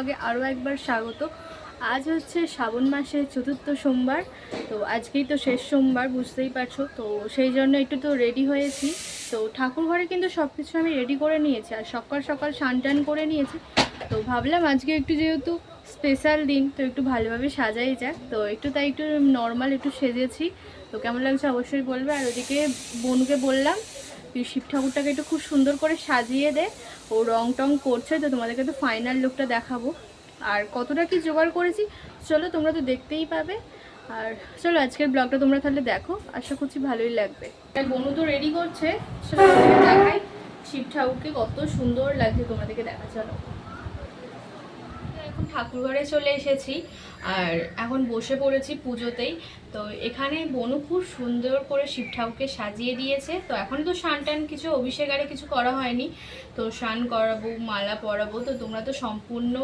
আগে আরও একবার স্বাগত। আজ হচ্ছে শ্রাবণ মাসের চতুর্থ সোমবার, তো আজকেই তো শেষ সোমবার, বুঝতেই পারছো। তো সেই জন্য একটু তো রেডি হয়েছি। তো ঠাকুর ঘরে কিন্তু সব কিছু আমি রেডি করে নিয়েছি, আর সকাল সকাল স্নান টান করে নিয়েছি। তো ভাবলাম আজকে একটু যেহেতু স্পেশাল দিন, তো একটু ভালোভাবে সাজাই যাক। তো তাই একটু নর্মাল একটু সেজেছি। তো কেমন লাগছে অবশ্যই বলবে। আর ওদিকে বোনকে বললাম তুই শিব ঠাকুরটাকে একটু খুব সুন্দর করে সাজিয়ে দে, ও রং টং করছে। তো তোমাদেরকে তো ফাইনাল লুকটা দেখাবো, আর কতটা কি জোগাড় করেছি চলো তোমরা তো দেখতেই পাবে। আর চলো আজকের ব্লগটা তোমরা তাহলে দেখো, আশা করছি ভালোই লাগবে। তাই বনু তো রেডি করছে, চলো তোমাদেরকে দেখাই শিব ঠাকুরকে কত সুন্দর লাগছে, তোমাদেরকে দেখা। চলো এখন ঠাকুর ঘরে চলে এসেছি, আর এখন বসে পড়েছি পুজোতেই। তো এখানে বনু খুব সুন্দর করে শিব ঠাকুরকে সাজিয়ে দিয়েছে। তো এখন তো স্নান টান কিছু অভিষেক আরে কিছু করা হয়নি, তো স্নান করাবো, মালা পরাবো। তো তোমরা তো সম্পূর্ণ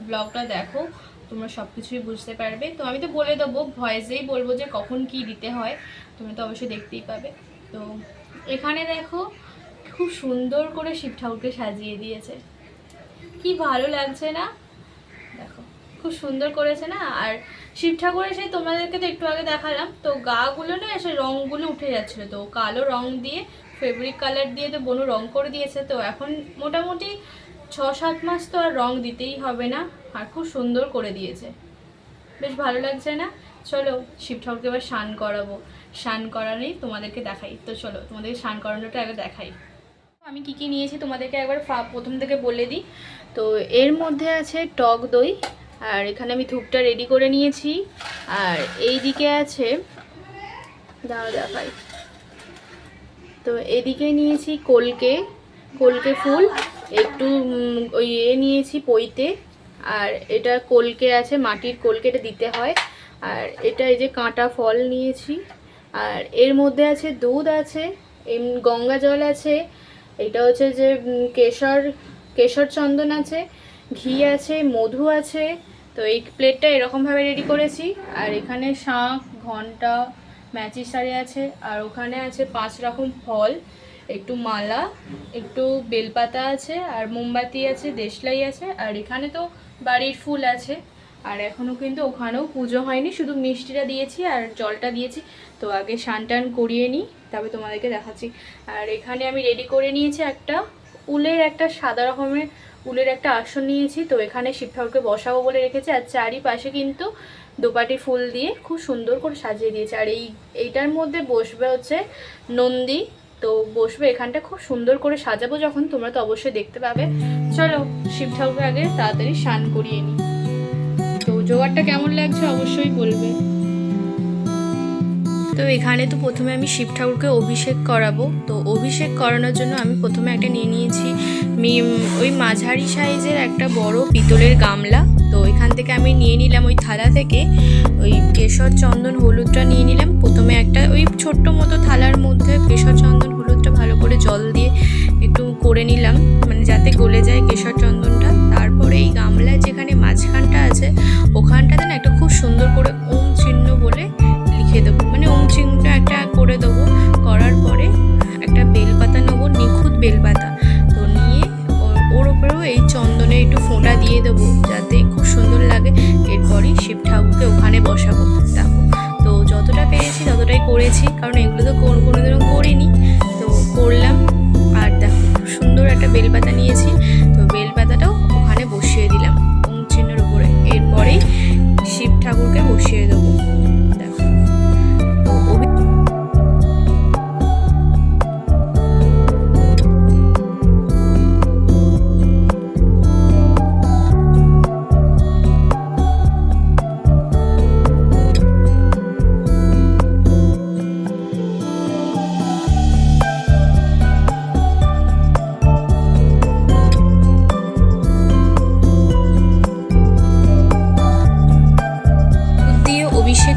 ব্লগটা দেখো, তোমরা সব কিছুই বুঝতে পারবে। তো আমি তো বলে দেবো, ভয়েসেই বলবো যে কখন কি দিতে হয়, তোমরা তো অবশ্যই দেখতেই পাবে। তো এখানে দেখো খুব সুন্দর করে শিব ঠাকুরকে সাজিয়ে দিয়েছে, কি ভালো লাগছে না? দেখো খুব সুন্দর করেছে না? আর শিব ঠাকুরের সেই তোমাদেরকে তো একটু আগে দেখালাম, তো গাগুলো না এসে রঙগুলো উঠে যাচ্ছিলো, তো কালো রং দিয়ে ফেব্রিক কালার দিয়ে তো বনু রং করে দিয়েছে। তো এখন মোটামুটি 6-7 মাস তো আর রং দিতেই হবে না, আর খুব সুন্দর করে দিয়েছে, বেশ ভালো লাগছে না? চলো শিব ঠাকুরকে এবার স্নান করাবো, স্নান করানোই তোমাদেরকে দেখাই। তো চলো তোমাদেরকে স্নান করানোটা আগে দেখাই। আমি কি কি নিয়েছি তোমাদেরকে একবার প্রথম থেকে বলে দিই। তো এর মধ্যে আছে টক দই, আর এখানে আমি ধূপটা রেডি করে নিয়েছি। আর এই দিকে আছে, দাঁড়াও দেখাই, তো এদিকে নিয়েছি কলকে ফুল, একটু ওই নিয়েছি পইতে। আর এটা কলকে আছে, মাটির কলকে, এটা দিতে হয়। আর এটা এই যে কাঁটা ফল নিয়েছি। আর এর মধ্যে আছে দুধ আছে, গঙ্গা জল আছে, এটা হচ্ছে যে কেশর চন্দন আছে, ঘি আছে, মধু আছে। তো এই প্লেটটা এরকমভাবে রেডি করেছি। আর এখানে শাঁখ, ঘন্টা, ম্যাচিস শাড়ি আছে। আর ওখানে আছে 5 রকম ফল, একটু মালা, একটু বেলপাতা আছে, আর মোমবাতি আছে, দেশলাই আছে। আর এখানে তো বাড়ির ফুল আছে। আর এখনও কিন্তু ওখানেও পুজো হয়নি, শুধু মিষ্টিটা দিয়েছি আর জলটা দিয়েছি। তো আগে স্নান টান করিয়ে নিই, তবে তোমাদেরকে দেখাচ্ছি। আর এখানে আমি রেডি করে নিয়েছি একটা সাদা রকমের উলের একটা আসন নিয়েছি। তো এখানে শিব ঠাকুরকে বসাবো বলে রেখেছি। আর চারিপাশে কিন্তু দোপাটি ফুল দিয়ে খুব সুন্দর করে সাজিয়ে দিয়েছে। আর এইটার মধ্যে বসবে হচ্ছে নন্দী, তো বসবে এখানটা, খুব সুন্দর করে সাজাবো যখন, তোমরা তো অবশ্যই দেখতে পাবে। চলো শিব ঠাকুরকে আগে তাড়াতাড়ি স্নান করিয়ে নিই। তো জোগাড়টা কেমন লাগছে অবশ্যই বলবে। তো এখানে তো প্রথমে আমি শিব ঠাকুরকে অভিষেক করাবো। তো অভিষেক করানোর জন্য আমি প্রথমে একটা নিয়ে নিয়েছি ওই মাঝারি সাইজের একটা বড় পিতলের গামলা। তো এখান থেকে আমি নিয়ে নিলাম ওই থালা থেকে ওই কেশর চন্দন হলুদটা নিয়ে নিলাম। প্রথমে একটা ওই ছোট্ট মতো থালার মধ্যে কেশর চন্দন হলুদটা ভালো করে জল দিয়ে একটু করে নিলাম, মানে যাতে গলে যায় কেশর চন্দনটা। তারপরে এই গামলায় যেখানে মাঝখানটা আছে ওখানটাতে না একটা খুব সুন্দর করে ওম চিহ্ন বলে লিখে দেবো, মানে ওম চিহ্নটা একটা করে দেবো। করার পরে একটা বেলপাতা নেবো, নিখুঁত বেলপাতা, তো নিয়ে ওর ওপরেও এই চন্দনে একটু ফোঁটা দিয়ে দেবো যাতে খুব সুন্দর লাগে। এরপরই শিব ঠাকুরকে ওখানে বসাবো। দেখো তো যতটা পেরেছি ততটাই করেছি, কারণ এগুলো তো কোনোদিনও করিনি, তো করলাম। আর দেখো খুব সুন্দর একটা বেলপাতা নিয়েছি, তো বেলপাতাটাও ওখানে বসিয়ে দিলাম ওম চিহ্নের উপরে। এরপরেই শিব ঠাকুরকে বসিয়ে দেবো। দেখো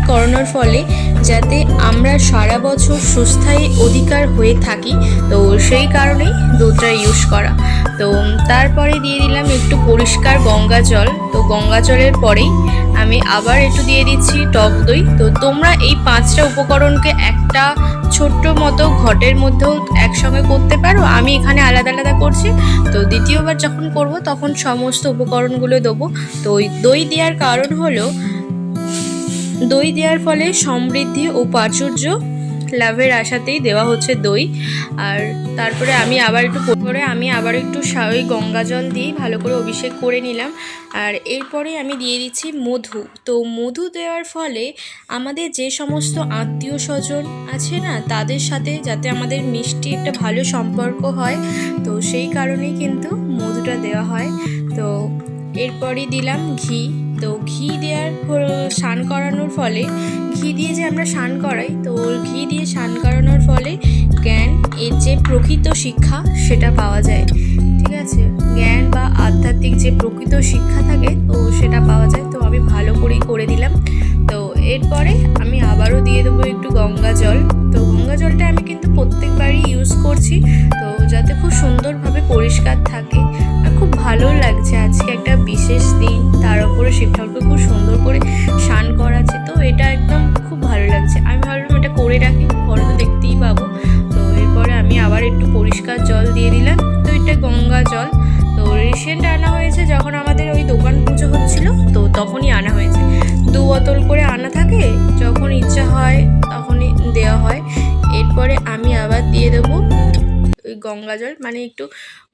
করানোর ফলে যাতে আমরা সারা বছর সুস্থায়ী অধিকার হয়ে থাকি, তো সেই কারণেই দুধটা ইউজ করা। তো তারপরে দিয়ে দিলাম একটু পরিষ্কার গঙ্গা জল। তো গঙ্গা জলের পরেই আমি আবার একটু দিয়ে দিচ্ছি টক দই। তো তোমরা এই 5টা উপকরণকে একটা ছোট্ট মতো ঘটের মধ্যেও একসঙ্গে করতে পারো, পারো, আমি এখানে আলাদা আলাদা করছি। তো দ্বিতীয়বার যখন করব তখন সমস্ত উপকরণগুলো দেবো। তো ওই দই দেওয়ার কারণ হলো, দই দেওয়ার ফলে সমৃদ্ধি ও প্রাচুর্য লাভের আশাতেই দেওয়া হচ্ছে দই। আর তারপরে আমি আবার একটু ওই গঙ্গা জল দিয়েই ভালো করে অভিষেক করে নিলাম। আর এরপরে আমি দিয়ে দিচ্ছি মধু। তো মধু দেওয়ার ফলে আমাদের যে সমস্ত আত্মীয় স্বজন আছে না, তাদের সাথে যাতে আমাদের মিষ্টি একটা ভালো সম্পর্ক হয়, তো সেই কারণেই কিন্তু মধুটা দেওয়া হয়। তো এরপরই দিলাম ঘি। তো ঘি দেওয়ার স্নান করানোর ফলে, ঘি দিয়ে যে আমরা স্নান করাই, তো ঘি দিয়ে স্নান করানোর ফলে জ্ঞান এর যে প্রকৃত শিক্ষা সেটা পাওয়া যায়। ঠিক আছে, জ্ঞান বা আধ্যাত্মিক যে প্রকৃত শিক্ষা থাকে, তো সেটা পাওয়া যায়। তো আমি ভালো করেই করে দিলাম। তো এরপরে আমি আবারও দিয়ে দেবো একটু গঙ্গা জল। তো গঙ্গা জলটা আমি কিন্তু প্রত্যেকবারই ইউজ করছি, তো যাতে খুব সুন্দরভাবে পরিষ্কার থাকে। আর খুব ভালো লাগছে, আজকে একটা বিশেষ দিন, তার উপরে শিব ঠাকুরকে খুব সুন্দর করে স্নান করাচ্ছে, তো এটা একদম খুব ভালো লাগছে। আমি ভাবলাম এটা করে রাখি, পরে তো দেখতেই পাবো। তো এরপরে আমি আবার একটু পরিষ্কার জল দিয়ে দিলাম। তো এটা গঙ্গা জল। তো রিসেন্ট আনা হয়েছে, যখন আমাদের ওই দোকান পুজো হচ্ছিল, তো তখনই আনা হয়েছে। 2 বোতল করে আনা থাকে, যখন ইচ্ছা হয় তখনই দেওয়া হয়। এরপরে আমি আবার দিয়ে দেবো ওই গঙ্গা জল, মানে একটু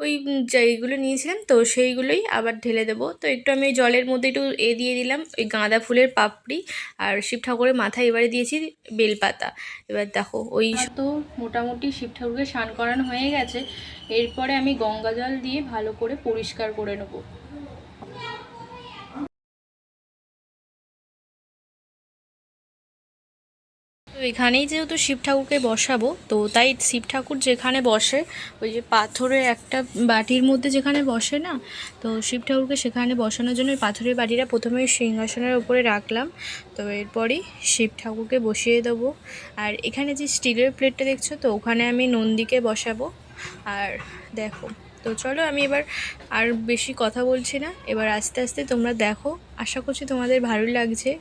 ওই যেইগুলো নিয়েছিলাম, তো সেইগুলোই আবার ঢেলে দেবো। তো একটু আমি ওই জলের মধ্যে একটু দিয়ে দিলাম ওই গাঁদা ফুলের পাপড়ি, আর শিব ঠাকুরের মাথায় এবারে দিয়েছি বেলপাতা। এবার দেখো ওই তো মোটামুটি শিব ঠাকুরকে স্নান করানো হয়ে গেছে। এরপরে আমি গঙ্গা জল দিয়ে ভালো করে পরিষ্কার করে নেবো। তো এখানেই যেহেতু শিব ঠাকুরকে বসাবো, তো তাই শিব ঠাকুর যেখানে বসে, ওই যে পাথরের একটা বাটির মধ্যে যেখানে বসে না, তো শিব ঠাকুরকে সেখানে বসানোর জন্য ওই পাথরের বাটিটা প্রথমে সিংহাসনের উপরে রাখলাম। তো এরপরই শিব ঠাকুরকে বসিয়ে দেবো। আর এখানে যে স্টিলের প্লেটটা দেখছো, তো ওখানে আমি নন্দীকে বসাবো। আর দেখো, তো চলো আমি এবার আর বেশি কথা বলছি না, এবার আস্তে আস্তে তোমরা দেখো। আশা করছি তোমাদের ভালো লাগছে।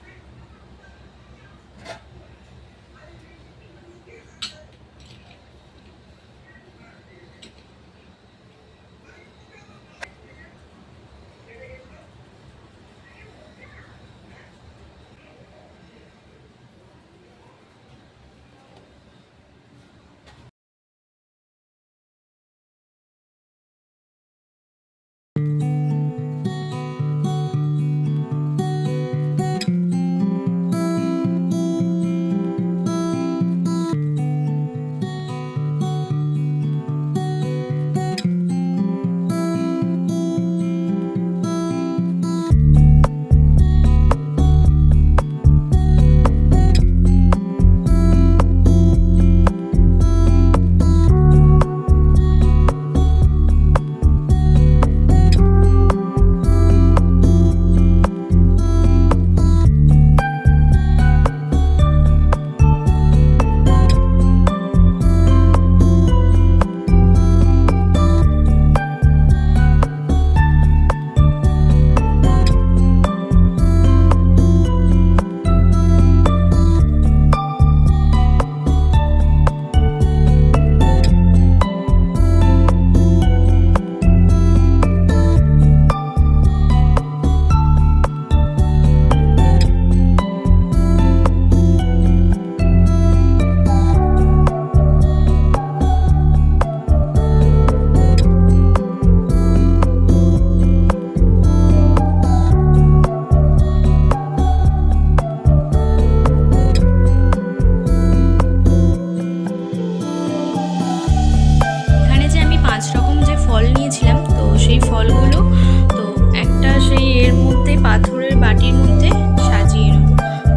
পাথরের বাটির মধ্যে সাজিয়ে নেব।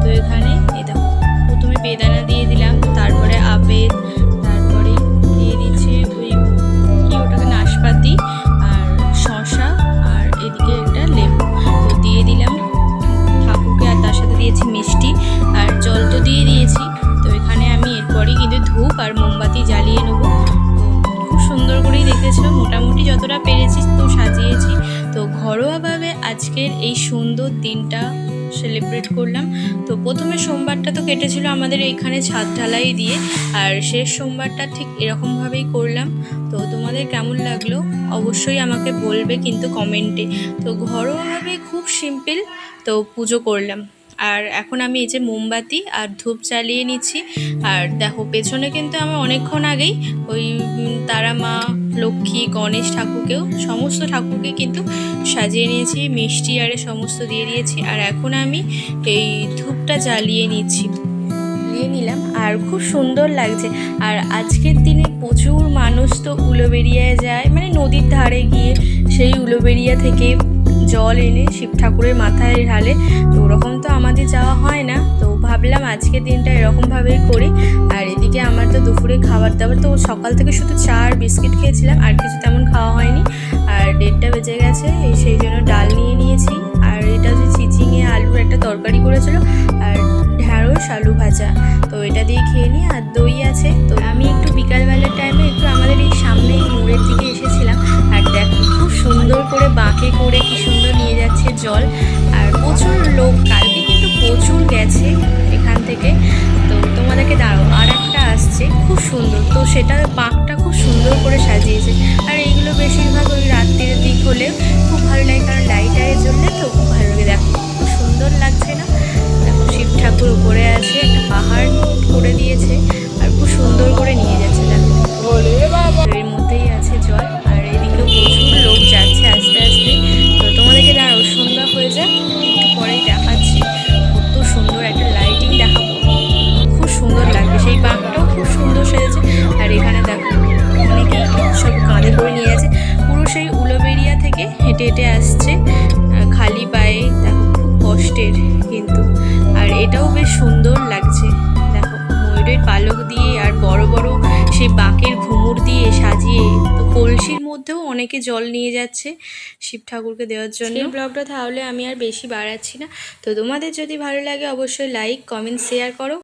তো এখানে এই দেখো, প্রথমে বেদানা দিয়ে দিলাম, তারপরে আপেল, তারপরে দিয়ে দিচ্ছে ওই কি ওটাকে নাশপাতি আর শসা, আর এদিকে একটা লেবু। তো দিয়ে দিলাম ঠাকুরকে, আর তার সাথে দিয়েছি মিষ্টি আর জল তো দিয়ে দিয়েছি। তো এখানে আমি এরপরই কিন্তু ধূপ আর মোমবাতি জ্বালিয়ে নেবো। খুব সুন্দর করেই দেখেছো, মোটামুটি যতটা পেরেছি তো সাজিয়েছি। তো ঘরোয়াভাবে আজকের এই সুন্দর দিনটা সেলিব্রেট করলাম। তো প্রথমে সোমবারটা তো কেটেছিল আমাদের এইখানে ছাদ ঢালাই দিয়ে, আর শেষ সোমবারটা ঠিক এরকমভাবেই করলাম। তো তোমার কেমন লাগলো অবশ্যই আমাকে বলবে কিন্তু কমেন্টে। তো ঘরোয়াভাবে খুব সিম্পল তো পুজো করলাম। আর এখন আমি এই যে মোমবাতি আর ধূপ জ্বালিয়ে নিচ্ছি। আর দেখো পেছনে কিন্তু আমার অনেকক্ষণ আগেই ওই তারা মা, লক্ষ্মী, গণেশ ঠাকুরকেও সমস্ত ঠাকুরকে কিন্তু সাজিয়ে নিয়েছি, মিষ্টি আরে সমস্ত দিয়ে দিয়েছি। আর এখন আমি এই ধূপটা জ্বালিয়ে নিলাম আর খুব সুন্দর লাগছে। আর আজকের দিনে প্রচুর মানুষ তো উলুবেড়িয়ায় যায়, মানে নদীর ধারে গিয়ে সেই উলুবেড়িয়া থেকে জল এনে শিব ঠাকুরের মাথায় ঢালে। তো ওরকম তো আমাদের যাওয়া হয় না, তো ভাবলাম আজকের দিনটা এরকমভাবেই করি। আর এদিকে আমার তো দুপুরে খাবার দাবার তো সকাল থেকে শুধু চা আর বিস্কিট খেয়েছিলাম, আর কিছু তেমন খাওয়া হয়নি। আর 1:30 বেজে গেছে, সেই জন্য ডাল নিয়ে নিয়েছি। আর এটা হচ্ছে চিচিঙে আলুর একটা তরকারি করেছিল, আর ঢ্যাঁড়স আলু ভাজা। তো এটা দিয়ে খেয়ে নিই, আর দই আছে। তো আমি একটু বিকালবেলার টাইমে একটু আমাদের এই সামনেই মোড়ের দিকে এসেছিলাম। আর দেখো খুব সুন্দর করে বাঁকে করে কি সুন্দর নিয়ে যাচ্ছে জল। আর প্রচুর লোক, কালকে কিন্তু প্রচুর গেছে এখান থেকে। তো তোমাদেরকে দাঁড়াও, আর একটা আসছে খুব সুন্দর, তো সেটা বাঁকটা খুব সুন্দর করে সাজিয়েছে। আর এইগুলো বেশিরভাগ ওই রাত্রির দিক হলে খুব ভালো লাগে, কারণ লাইট আরে জ্বললে তো খুব ভালো লাগে। দেখো খুব সুন্দর লাগছে না? দেখো শিব ঠাকুর উপরে আছে, একটা পাহাড় করে দিয়েছে আর খুব সুন্দর করে নিয়ে যাচ্ছে। দেখো এর মধ্যেই আছে জল। আর এদিকেও প্রচুর লোক যাচ্ছে আস্তে আস্তে। তো তোমাদেরকে দাঁড়াও, সন্ধ্যা হয়ে যায় একটু পরেই দেখাচ্ছি। কত সুন্দর একটা লাইটিং দেখাবো, খুব সুন্দর লাগবে। সেই বাঁকটাও খুব সুন্দর সেজেছে। আর এখানে দেখো অনেকেই সব কাঁধে করে নিয়ে যাচ্ছে, পুরো সেই উলুবেড়িয়া থেকে হেঁটে হেঁটে আসছে খালি পায়ে। দেখো খুব কষ্টের কিন্তু, আর এটাও বেশ সুন্দর লাগছে। দেখো ময়ূরের পালক দিয়ে আর বড় বড় সেই বাঁকের ঘুমুর দিয়ে সাজিয়ে, তো কলসির মধ্যেও অনেকে জল নিয়ে যাচ্ছে শিব ঠাকুরকে দেওয়ার জন্য। এই ব্লগটা তাহলে আমি আর বেশি বাড়াচ্ছি না। তো তোমাদের যদি ভালো লাগে অবশ্যই লাইক, কমেন্ট, শেয়ার করো।